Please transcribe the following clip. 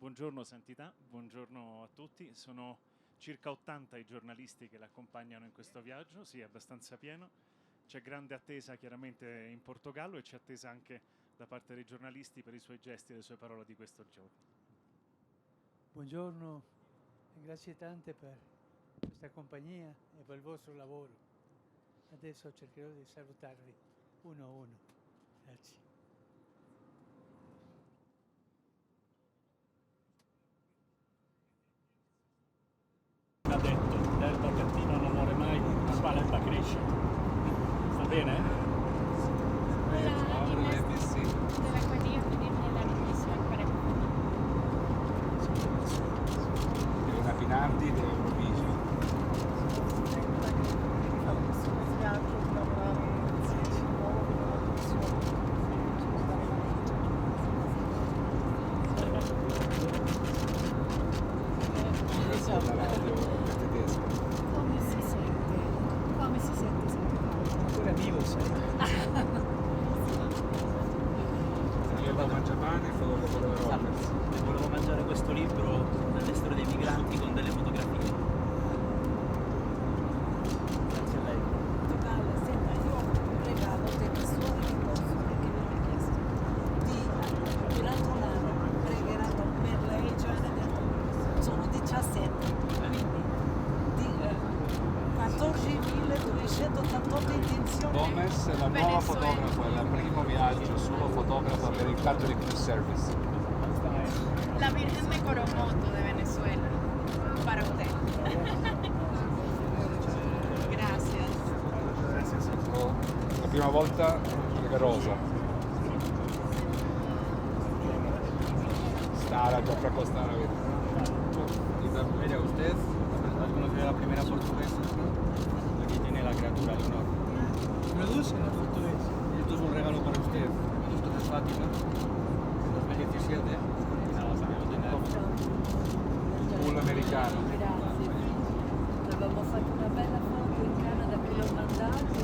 Buongiorno Santità, buongiorno a tutti. Sono circa 80 i giornalisti che l'accompagnano in questo viaggio, sì, è abbastanza pieno. C'è grande attesa chiaramente in Portogallo e c'è attesa anche da parte dei giornalisti per i suoi gesti e le sue parole di questo giorno. Buongiorno e grazie tante per questa compagnia e per il vostro lavoro. Adesso cercherò di salutarvi uno a uno. Grazie. Ha detto, del Tolentino non muore mai, ma spaventa cresce. Sta bene? De la cuadrilla pedirle la dimisión para que Elena Pinardi dell'Eurovision. Tedesco. come si sente? Come si sente sempre? Ancora vivo sei. Io da Mangiapane e fotograferò Roberts. Volevo mangiare questo libro delle storie dei migranti con delle fotografie. Grazie a lei. Portogallo, senta, io ho pregato delle persone che possono, che mi hanno chiesto durante un anno pregheranno per lei, cioè ne detto, sono 17, quindi di 14.288 intenzioni. Gomez è la nuova fotografa, è il primo viaggio solo fotografa per il Catholic News Service. La Virgen de Coromoto de Venezuela. Para usted. Gracias. La prima volta che rosa. Stara, già precostara, vedi. Mire usted, ¿has conocido a la primera portuguesa? Aquí tiene la criatura, Leonor. Produce la portuguesa. Esto es un regalo para usted. Esto es Fátima, 2017. Un pool americano. Grazie. Avevamo fatto una bella foto in Canada che l'ho mandato